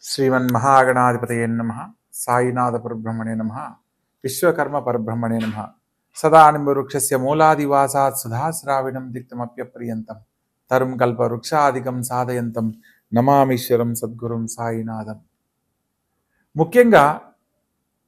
శ్రీమన్మహాగణాధిపతయే నమః. సాయినాథ పరబ్రహ్మణే నమః. విశ్వకర్మ పరబ్రహ్మణే నమః. సదానింబవృక్షస్య మూలాదివాసాత్ సుధాశ్రావిణం దిక్తమప్యప్రియంతం తరుం కల్పవృక్షాదికం సాధయంతం నమామీశ్వరం సద్గురుం సాయినాథం. ముఖ్యంగా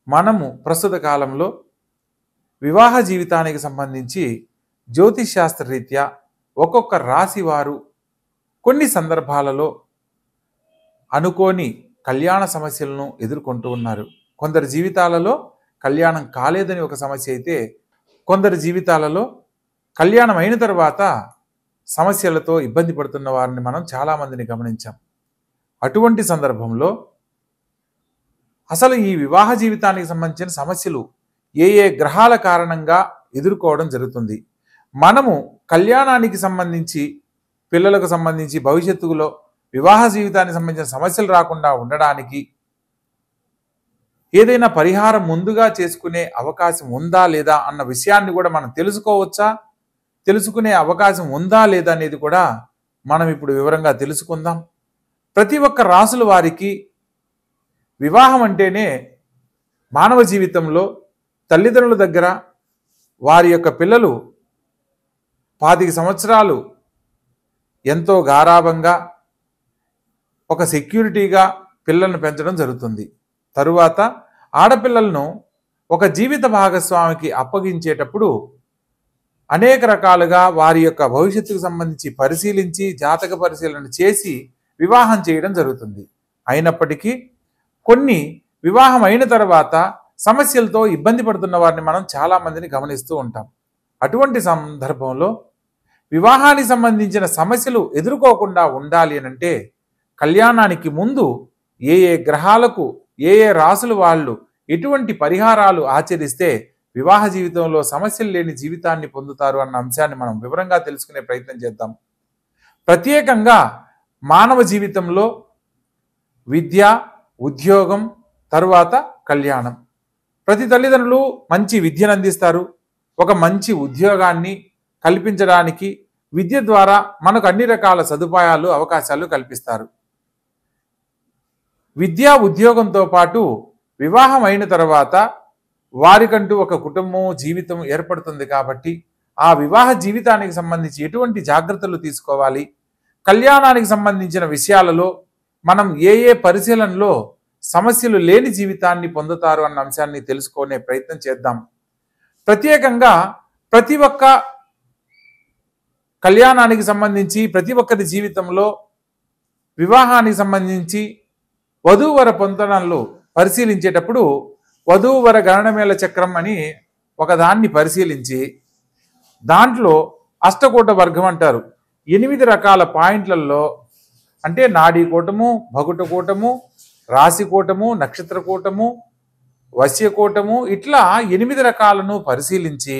మనము ప్రస్తుత కాలంలో వివాహ జీవితానికి సంబంధించి జ్యోతిష్ శాస్త్ర రీత్యా ఒక్కొక్క రాశి వారు కొన్ని సందర్భాలలో అనుకోని కళ్యాణ సమస్యలను ఎదుర్కొంటూ ఉన్నారు. కొందరి జీవితాలలో కళ్యాణం కాలేదని ఒక సమస్య అయితే, కొందరి జీవితాలలో కళ్యాణం అయిన తర్వాత సమస్యలతో ఇబ్బంది పడుతున్న వారిని మనం చాలామందిని గమనించాం. అటువంటి సందర్భంలో అసలు ఈ వివాహ జీవితానికి సంబంధించిన సమస్యలు ఏ ఏ గ్రహాల కారణంగా ఎదుర్కోవడం జరుగుతుంది, మనము కళ్యాణానికి సంబంధించి పిల్లలకు సంబంధించి భవిష్యత్తులో వివాహ జీవితానికి సంబంధించిన సమస్యలు రాకుండా ఉండడానికి ఏదైనా పరిహారం ముందుగా చేసుకునే అవకాశం ఉందా లేదా అన్న విషయాన్ని కూడా మనం తెలుసుకోవచ్చా, తెలుసుకునే అవకాశం ఉందా లేదా అనేది కూడా మనం ఇప్పుడు వివరంగా తెలుసుకుందాం. ప్రతి ఒక్క రాసుల వారికి వివాహం అంటేనే మానవ జీవితంలో తల్లిదండ్రుల దగ్గర వారి యొక్క పిల్లలు 25 సంవత్సరాలు ఎంతో గారాబంగా ఒక సెక్యూరిటీగా పిల్లలను పెంచడం జరుగుతుంది. తరువాత ఆడపిల్లలను ఒక జీవిత భాగస్వామికి అప్పగించేటప్పుడు అనేక రకాలుగా వారి యొక్క భవిష్యత్తుకు సంబంధించి పరిశీలించి జాతక పరిశీలన చేసి వివాహం చేయడం జరుగుతుంది. అయినప్పటికీ కొన్ని వివాహం అయిన తర్వాత సమస్యలతో ఇబ్బంది పడుతున్న వారిని మనం చాలామందిని గమనిస్తూ ఉంటాం. అటువంటి సందర్భంలో వివాహానికి సంబంధించిన సమస్యలు ఎదుర్కోకుండా ఉండాలి అనంటే కళ్యాణానికి ముందు ఏ ఏ గ్రహాలకు ఏ ఏ రాసులు వాళ్ళు ఎటువంటి పరిహారాలు ఆచరిస్తే వివాహ జీవితంలో సమస్యలు లేని జీవితాన్ని పొందుతారు అన్న అంశాన్ని మనం వివరంగా తెలుసుకునే ప్రయత్నం చేద్దాం. ప్రత్యేకంగా మానవ జీవితంలో విద్య, ఉద్యోగం, తరువాత కళ్యాణం. ప్రతి తల్లిదండ్రులు మంచి విద్యను అందిస్తారు. ఒక మంచి ఉద్యోగాన్ని కల్పించడానికి విద్య ద్వారా మనకు అన్ని రకాల సదుపాయాలు అవకాశాలు కల్పిస్తారు. విద్యా ఉద్యోగంతో పాటు వివాహం అయిన తర్వాత వారికంటూ ఒక కుటుంబం జీవితం ఏర్పడుతుంది. కాబట్టి ఆ వివాహ జీవితానికి సంబంధించి ఎటువంటి జాగ్రత్తలు తీసుకోవాలి, కళ్యాణానికి సంబంధించిన విషయాలలో మనం ఏ ఏ పరిశీలనలో సమస్యలు లేని జీవితాన్ని పొందుతారు అన్న అంశాన్ని తెలుసుకునే ప్రయత్నం చేద్దాం. ప్రత్యేకంగా ప్రతి ఒక్క కళ్యాణానికి సంబంధించి ప్రతి ఒక్కరి జీవితంలో వివాహానికి సంబంధించి వధూవర పొందనలు పరిశీలించేటప్పుడు వధూవర గణనమేళ చక్రం అని ఒకదాన్ని పరిశీలించి దాంట్లో అష్టకూట వర్గం అంటారు. 8 రకాల పాయింట్లలో అంటే నాడీ కూటము, భగుట కూటము, రాశి కూటము, నక్షత్ర కూటము, వశ్య కూటము, ఇట్లా 8 రకాలను పరిశీలించి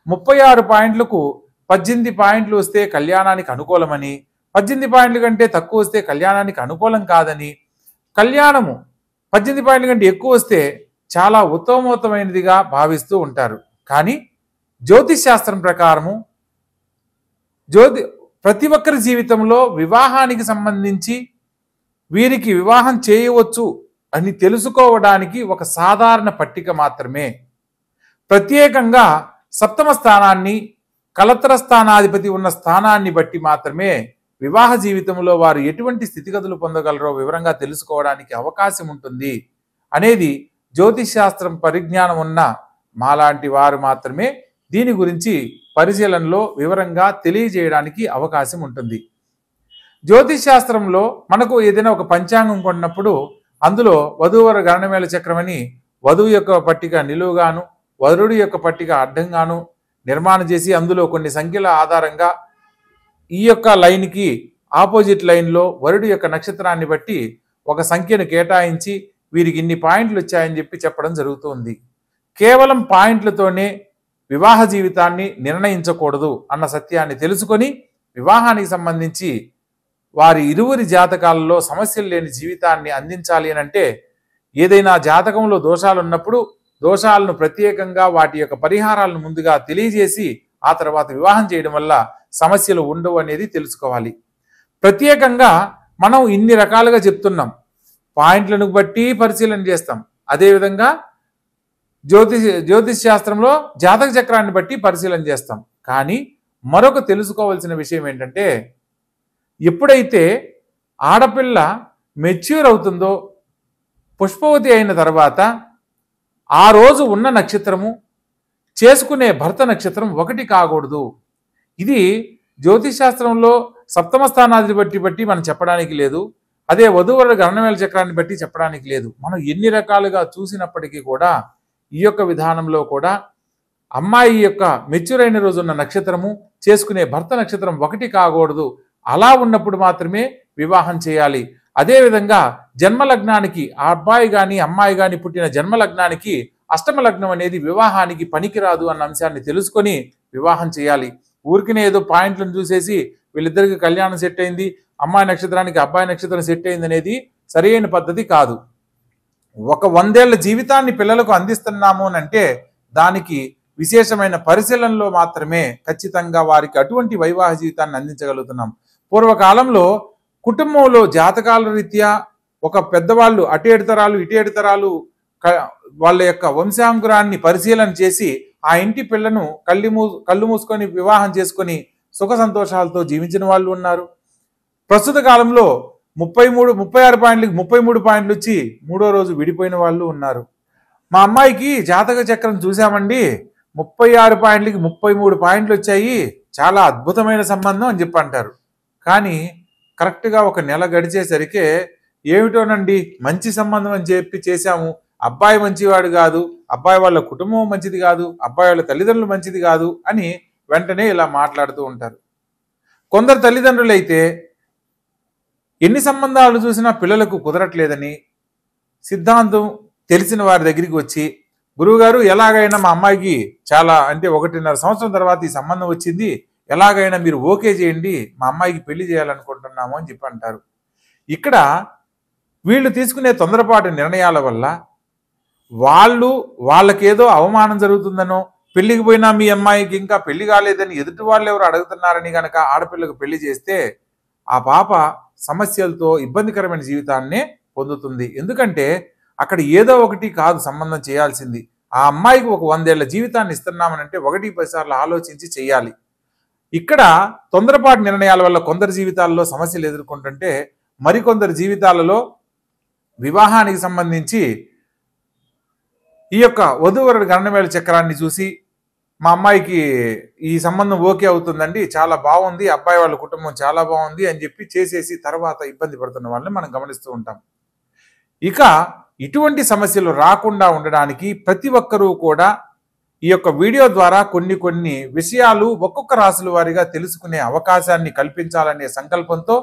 36 పాయింట్లకు 18 పాయింట్లు వస్తే కళ్యాణానికి అనుకూలమని, 18 పాయింట్ల కంటే తక్కువ వస్తే కళ్యాణానికి అనుకూలం కాదని, కళ్యాణము 18 పాయింట్ల కంటే ఎక్కువ వస్తే చాలా ఉత్తమోత్తమైనదిగా భావిస్తూ ఉంటారు. కానీ జ్యోతిష్ శాస్త్రం ప్రకారము ప్రతి ఒక్కరి జీవితంలో వివాహానికి సంబంధించి వీరికి వివాహం చేయవచ్చు అని తెలుసుకోవడానికి ఒక సాధారణ పట్టిక మాత్రమే. ప్రత్యేకంగా సప్తమ స్థానాన్ని, కలత్ర స్థానాధిపతి ఉన్న స్థానాన్ని బట్టి మాత్రమే వివాహ జీవితంలో వారు ఎటువంటి స్థితిగతులు పొందగలరో వివరంగా తెలుసుకోవడానికి అవకాశం ఉంటుంది అనేది జ్యోతిష్ శాస్త్రం పరిజ్ఞానం ఉన్న మాలాంటి వారు మాత్రమే దీని గురించి పరిశీలనలో వివరంగా తెలియజేయడానికి అవకాశం ఉంటుంది. జ్యోతిష్ శాస్త్రంలో మనకు ఏదైనా ఒక పంచాంగం కొన్నప్పుడు అందులో వధూవర గణనమేళ చక్రం అని వధువు యొక్క పట్టిక నిలువుగాను వరుడి యొక్క పట్టిక అడ్డంగాను నిర్మాణం చేసి అందులో కొన్ని సంఖ్యల ఆధారంగా ఈ యొక్క లైన్కి ఆపోజిట్ లైన్లో వరుడి యొక్క నక్షత్రాన్ని బట్టి ఒక సంఖ్యను కేటాయించి వీరికి ఇన్ని పాయింట్లు వచ్చాయని చెప్పి చెప్పడం జరుగుతుంది. కేవలం పాయింట్లతోనే వివాహ జీవితాన్ని నిర్ణయించకూడదు అన్న సత్యాన్ని తెలుసుకొని వివాహానికి సంబంధించి వారి ఇరువురి జాతకాలలో సమస్యలు లేని జీవితాన్ని అందించాలి అని అంటే ఏదైనా జాతకంలో దోషాలు ఉన్నప్పుడు దోషాలను ప్రత్యేకంగా వాటి యొక్క పరిహారాలను ముందుగా తెలియజేసి ఆ తర్వాత వివాహం చేయడం వల్ల సమస్యలు ఉండవు అనేది తెలుసుకోవాలి. ప్రత్యేకంగా మనం ఇన్ని రకాలుగా చెప్తున్నాం. పాయింట్లను బట్టి పరిశీలన చేస్తాం. అదేవిధంగా జ్యోతిష్ శాస్త్రంలో జాతక చక్రాన్ని బట్టి పరిశీలన చేస్తాం. కానీ మరొక తెలుసుకోవాల్సిన విషయం ఏంటంటే, ఎప్పుడైతే ఆడపిల్ల మెచ్యూర్ అవుతుందో, పుష్పవతి అయిన తర్వాత ఆ రోజు ఉన్న నక్షత్రము చేసుకునే భర్త నక్షత్రం ఒకటి కాకూడదు. ఇది జ్యోతిష్ శాస్త్రంలో సప్తమ స్థానాన్ని బట్టి మనం చెప్పడానికి లేదు. అదే వధూవరుల గణనవేల చక్రాన్ని బట్టి చెప్పడానికి లేదు. మనం ఎన్ని రకాలుగా చూసినప్పటికీ కూడా ఈ యొక్క విధానంలో కూడా అమ్మాయి యొక్క మెచ్యూర్ అయిన రోజు ఉన్న నక్షత్రము చేసుకునే భర్త నక్షత్రం ఒకటి కాకూడదు. అలా ఉన్నప్పుడు మాత్రమే వివాహం చేయాలి. అదేవిధంగా జన్మలగ్నానికి ఆ అబ్బాయి కానీ అమ్మాయి కానీ పుట్టిన జన్మలగ్నానికి అష్టమ లగ్నం అనేది వివాహానికి పనికిరాదు అన్న అంశాన్ని తెలుసుకొని వివాహం చేయాలి. ఊరికినే ఏదో పాయింట్లను చూసేసి వీళ్ళిద్దరికి కళ్యాణం సెట్ అయింది, అమ్మాయి నక్షత్రానికి అబ్బాయి నక్షత్రం సెట్ అయింది అనేది సరైన పద్ధతి కాదు. ఒక 100 ఏళ్ల జీవితాన్ని పిల్లలకు అందిస్తున్నాము అంటే దానికి విశేషమైన పరిశీలనలో మాత్రమే ఖచ్చితంగా వారికి అటువంటి వైవాహిక జీవితాన్ని అందించగలుగుతున్నాం. పూర్వకాలంలో కుటుంబంలో జాతకాల రీత్యా ఒక పెద్దవాళ్ళు అటు 7 తరాలు ఇటు 7 తరాలు వాళ్ళ యొక్క వంశాంకురాన్ని పరిశీలన చేసి ఆ ఇంటి పిల్లను కళ్ళు మూసుకొని వివాహం చేసుకొని సుఖ సంతోషాలతో జీవించిన వాళ్ళు ఉన్నారు. ప్రస్తుత కాలంలో 36 పాయింట్లకి 33 పాయింట్లు వచ్చి 3వ రోజు విడిపోయిన వాళ్ళు ఉన్నారు. మా అమ్మాయికి జాతక చక్రం చూసామండి, 36 పాయింట్లకి 33 పాయింట్లు వచ్చాయి, చాలా అద్భుతమైన సంబంధం అని చెప్పి అంటారు. కానీ కరెక్ట్గా ఒక నెల గడిచేసరికి ఏమిటోనండి మంచి సంబంధం అని చెప్పి చేశాము, అబ్బాయి మంచివాడు కాదు, అబ్బాయి వాళ్ళ కుటుంబం మంచిది కాదు, అబ్బాయి వాళ్ళ తల్లిదండ్రులు మంచిది కాదు అని వెంటనే ఇలా మాట్లాడుతూ ఉంటారు. కొందరు తల్లిదండ్రులు అయితే ఎన్ని సంబంధాలు చూసినా పిల్లలకు కుదరట్లేదని సిద్ధాంతం తెలిసిన వారి దగ్గరికి వచ్చి, గురువుగారు ఎలాగైనా మా అమ్మాయికి చాలా అంటే 1.5 సంవత్సరం తర్వాత ఈ సంబంధం వచ్చింది, ఎలాగైనా మీరు ఓకే చేయండి, మా అమ్మాయికి పెళ్లి చేయాలనుకుంటున్నాము అని చెప్పి అంటారు. ఇక్కడ వీళ్ళు తీసుకునే తొందరపాటు నిర్ణయాల వల్ల వాళ్ళకేదో అవమానం జరుగుతుందనో, పెళ్లికి పోయినా మీ అమ్మాయికి ఇంకా పెళ్లి కాలేదని ఎదుటి వాళ్ళు ఎవరు అడుగుతున్నారని గనక ఆడపిల్లకు పెళ్లి చేస్తే ఆ పాప సమస్యలతో ఇబ్బందికరమైన జీవితాన్నే పొందుతుంది. ఎందుకంటే అక్కడ ఏదో ఒకటి కాదు సంబంధం చేయాల్సింది. ఆ అమ్మాయికి ఒక 100 ఏళ్ల జీవితాన్ని ఇస్తున్నామనంటే 1-10 సార్లు ఆలోచించి చేయాలి. ఇక్కడ తొందరపాటు నిర్ణయాల వల్ల కొందరి జీవితాల్లో సమస్యలు ఎదుర్కొంటుంటే మరికొందరి జీవితాలలో వివాహానికి సంబంధించి ఈ యొక్క వధూవరుల గణనవేల చక్రాన్ని చూసి మా అమ్మాయికి ఈ సంబంధం ఓకే అవుతుందండి, చాలా బాగుంది, అబ్బాయి వాళ్ళ కుటుంబం చాలా బాగుంది అని చెప్పి చేసేసి తర్వాత ఇబ్బంది పడుతున్న వాళ్ళని మనం గమనిస్తూ ఉంటాం. ఇక ఇటువంటి సమస్యలు రాకుండా ఉండడానికి ప్రతి ఒక్కరూ కూడా ఈ యొక్క వీడియో ద్వారా కొన్ని విషయాలు ఒక్కొక్క రాశుల వారిగా తెలుసుకునే అవకాశాన్ని కల్పించాలనే సంకల్పంతో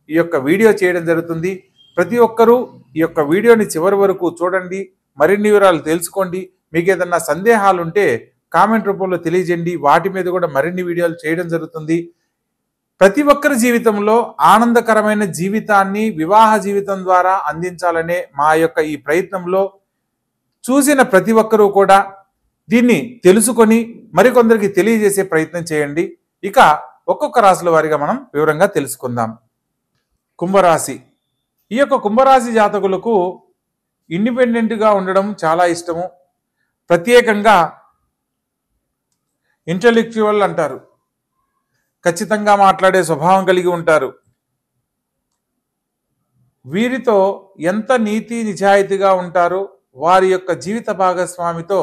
ఈ యొక్క వీడియో చేయడం జరుగుతుంది. ప్రతి ఒక్కరూ ఈ యొక్క వీడియోని చివరి వరకు చూడండి, మరిన్ని వివరాలు తెలుసుకోండి. మీకు ఏదన్నా సందేహాలు ఉంటే కామెంట్ రూపంలో తెలియజేయండి, వాటి మీద కూడా మరిన్ని వీడియోలు చేయడం జరుగుతుంది. ప్రతి ఒక్కరి జీవితంలో ఆనందకరమైన జీవితాన్ని వివాహ జీవితం ద్వారా అందించాలనే మా యొక్క ఈ ప్రయత్నంలో చూసిన ప్రతి ఒక్కరూ కూడా దీన్ని తెలుసుకొని మరికొందరికి తెలియజేసే ప్రయత్నం చేయండి. ఇక ఒక్కొక్క రాశుల వారిగా మనం వివరంగా తెలుసుకుందాం. కుంభరాశి. ఈ యొక్క కుంభరాశి జాతకులకు ఇండిపెండెంట్గా ఉండడం చాలా ఇష్టము. ప్రత్యేకంగా ఇంటెలెక్చువల్ అంటారు, ఖచ్చితంగా మాట్లాడే స్వభావం కలిగి ఉంటారు. వీరితో ఎంత నీతి నిజాయితీగా ఉంటారో వారి యొక్క జీవిత భాగస్వామితో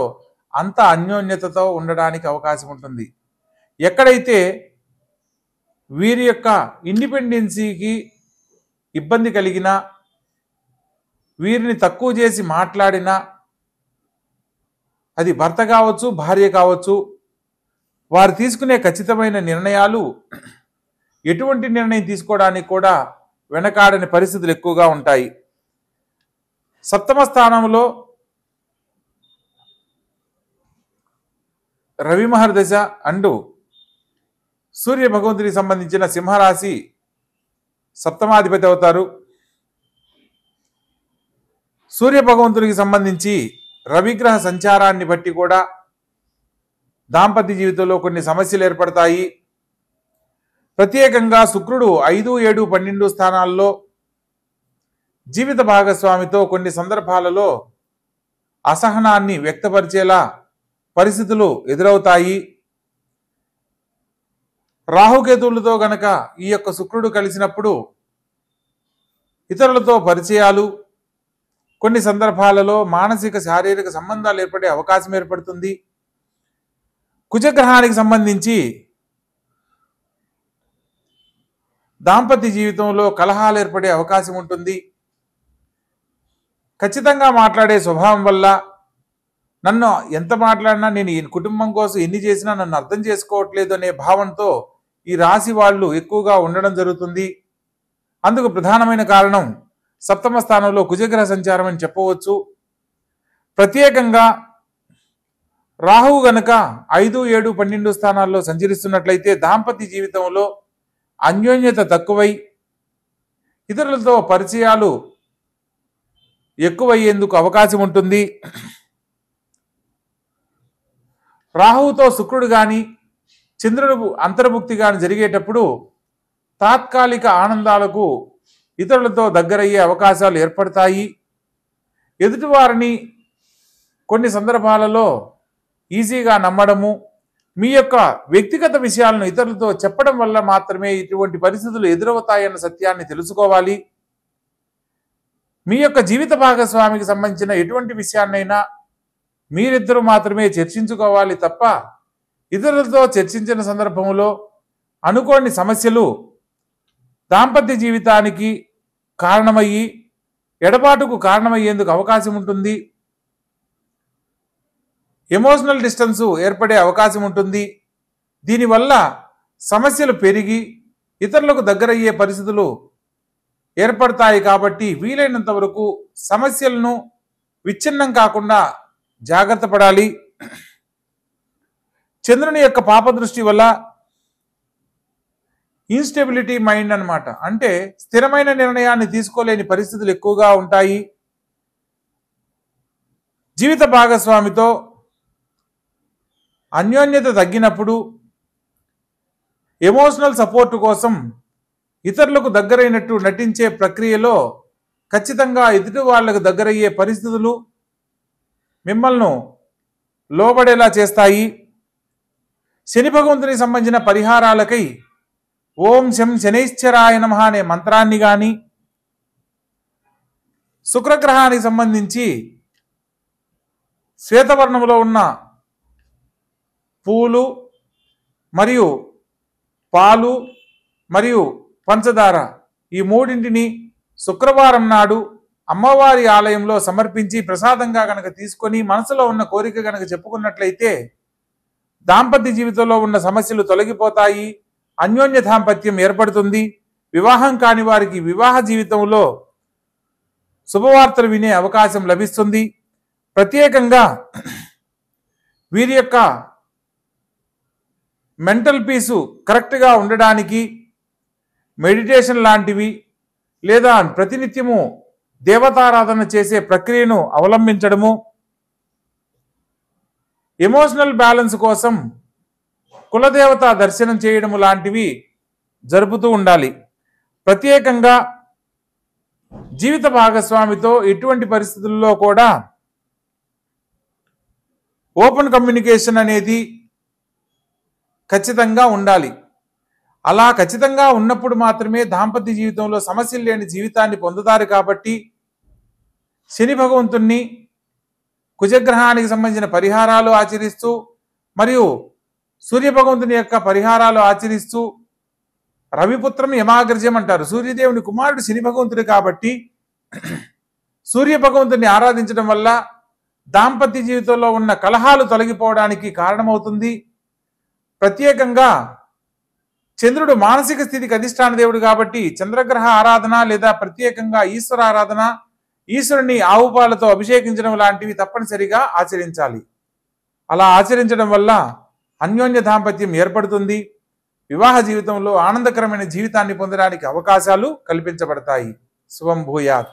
అంత అన్యోన్యతతో ఉండడానికి అవకాశం ఉంటుంది. ఎక్కడైతే వీరి యొక్క ఇండిపెండెన్సీకి ఇబ్బంది కలిగినా, వీరిని తక్కువ చేసి మాట్లాడినా, అది భర్త కావచ్చు భార్య కావచ్చు, వారు తీసుకునే ఖచ్చితమైన నిర్ణయాలు ఎటువంటి నిర్ణయం తీసుకోవడానికి కూడా వెనకాడని పరిస్థితులు ఎక్కువగా ఉంటాయి. సప్తమ స్థానంలో రవి మహర్దశ అంటూ సూర్య భగవంతునికి సంబంధించిన సింహరాశి సప్తమాధిపతి అవుతారు. సూర్య భగవంతునికి సంబంధించి రవిగ్రహ సంచారాన్ని బట్టి కూడా దాంపత్య జీవితంలో కొన్ని సమస్యలు ఏర్పడతాయి. ప్రత్యేకంగా శుక్రుడు 5, 7, 12 స్థానాల్లో జీవిత భాగస్వామితో కొన్ని సందర్భాలలో అసహనాన్ని వ్యక్తపరిచేలా పరిస్థితులు ఎదురవుతాయి. రాహుకేతువులతో గనక ఈ యొక్క శుక్రుడు కలిసినప్పుడు ఇతరులతో పరిచయాలు, కొన్ని సందర్భాలలో మానసిక శారీరక సంబంధాలు ఏర్పడే అవకాశం ఏర్పడుతుంది. కుజగ్రహానికి సంబంధించి దాంపత్య జీవితంలో కలహాలు ఏర్పడే అవకాశం ఉంటుంది. ఖచ్చితంగా మాట్లాడే స్వభావం వల్ల నన్ను ఎంత మాట్లాడినా, నేను ఈ కుటుంబం కోసం ఎన్ని చేసినా నన్ను అర్థం చేసుకోవట్లేదు అనే భావంతో ఈ రాశి వాళ్ళు ఎక్కువగా ఉండడం జరుగుతుంది. అందుకు ప్రధానమైన కారణం సప్తమ స్థానంలో కుజగ్రహ సంచారం అని చెప్పవచ్చు. ప్రత్యేకంగా రాహువు గనక 5, 7, 12 స్థానాల్లో సంచరిస్తున్నట్లయితే దాంపత్య జీవితంలో అన్యోన్యత తక్కువై ఇతరులతో పరిచయాలు ఎక్కువయ్యేందుకు అవకాశం ఉంటుంది. రాహువుతో శుక్రుడు కానీ చంద్రుడు అంతర్భుక్తి కానీ జరిగేటప్పుడు తాత్కాలిక ఆనందాలకు ఇతరులతో దగ్గరయ్యే అవకాశాలు ఏర్పడతాయి. ఎదుటివారిని కొన్ని సందర్భాలలో ఈజీగా నమ్మడము, మీ యొక్క వ్యక్తిగత విషయాలను ఇతరులతో చెప్పడం వల్ల మాత్రమే ఇటువంటి పరిస్థితులు ఎదురవుతాయన్న సత్యాన్ని తెలుసుకోవాలి. మీ యొక్క జీవిత భాగస్వామికి సంబంధించిన ఎటువంటి విషయాన్నైనా మీరిద్దరూ మాత్రమే చర్చించుకోవాలి తప్ప ఇతరులతో చర్చించిన సందర్భంలో అనుకోని సమస్యలు దాంపత్య జీవితానికి కారణమయ్యి ఎడబాటుకు కారణమయ్యేందుకు అవకాశం ఉంటుంది. ఎమోషనల్ డిస్టెన్స్ ఏర్పడే అవకాశం ఉంటుంది. దీనివల్ల సమస్యలు పెరిగి ఇతరులకు దగ్గరయ్యే పరిస్థితులు ఏర్పడతాయి. కాబట్టి వీలైనంత వరకు సమస్యలను విచ్ఛిన్నం కాకుండా జాగ్రత్త పడాలి. చంద్రుని యొక్క పాపదృష్టి వల్ల ఇన్స్టెబిలిటీ మైండ్ అన్నమాట, అంటే స్థిరమైన నిర్ణయాన్ని తీసుకోలేని పరిస్థితులు ఎక్కువగా ఉంటాయి. జీవిత భాగస్వామితో అన్యోన్యత తగ్గినప్పుడు ఎమోషనల్ సపోర్ట్ కోసం ఇతరులకు దగ్గరైనట్టు నటించే ప్రక్రియలో ఖచ్చితంగా ఎదుటి వాళ్ళకు దగ్గరయ్యే పరిస్థితులు మిమ్మల్ని లోబడేలా చేస్తాయి. శని భగవంతునికి సంబంధించిన పరిహారాలకై ఓం శం శనైశ్చరాయ నమః అనే మంత్రాన్ని కానీ, శుక్రగ్రహానికి సంబంధించి శ్వేతవర్ణంలో ఉన్న పూలు మరియు పాలు మరియు పంచదార ఈ మూడింటిని శుక్రవారం నాడు అమ్మవారి ఆలయంలో సమర్పించి ప్రసాదంగా గనక తీసుకొని మనసులో ఉన్న కోరిక గనక చెప్పుకున్నట్లయితే దాంపత్య జీవితంలో ఉన్న సమస్యలు తొలగిపోతాయి. అన్యోన్య దాంపత్యం ఏర్పడుతుంది. వివాహం కాని వారికి వివాహ జీవితంలో శుభవార్తలు వినే అవకాశం లభిస్తుంది. ప్రత్యేకంగా వీరి యొక్క మెంటల్ పీసు కరెక్ట్గా ఉండడానికి మెడిటేషన్ లాంటివి లేదా ప్రతినిత్యము దేవతారాధన చేసే ప్రక్రియను అవలంబించడము, ఎమోషనల్ బ్యాలెన్స్ కోసం కులదేవత దర్శనం చేయడము లాంటివి జరుపుతూ ఉండాలి. ప్రత్యేకంగా జీవిత భాగస్వామితో ఎటువంటి పరిస్థితుల్లో కూడా ఓపెన్ కమ్యూనికేషన్ అనేది ఖచ్చితంగా ఉండాలి. అలా ఖచ్చితంగా ఉన్నప్పుడు మాత్రమే దాంపత్య జీవితంలో సమస్యలు లేని జీవితాన్ని పొందుతారు. కాబట్టి శని భగవంతుణ్ణి, కుజగ్రహానికి సంబంధించిన పరిహారాలు ఆచరిస్తూ మరియు సూర్య భగవంతుని యొక్క పరిహారాలు ఆచరిస్తూ, రవిపుత్రం యమాగ్రజం అంటారు, సూర్యదేవుని కుమారుడు శని భగవంతుడు కాబట్టి సూర్య భగవంతుని ఆరాధించడం వల్ల దాంపత్య జీవితంలో ఉన్న కలహాలు తొలగిపోవడానికి కారణమవుతుంది. ప్రత్యేకంగా చంద్రుడు మానసిక స్థితికి అధిష్టాన దేవుడు కాబట్టి చంద్రగ్రహ ఆరాధన లేదా ప్రత్యేకంగా ఈశ్వర ఆరాధన, ఈశ్వరుని ఆవు పాలతో అభిషేకించడం లాంటివి తప్పనిసరిగా ఆచరించాలి. అలా ఆచరించడం వల్ల అన్యోన్య దాంపత్యం ఏర్పడుతుంది. వివాహ జీవితంలో ఆనందకరమైన జీవితాన్ని పొందడానికి అవకాశాలు కల్పించబడతాయి. శుభం భూయాత్.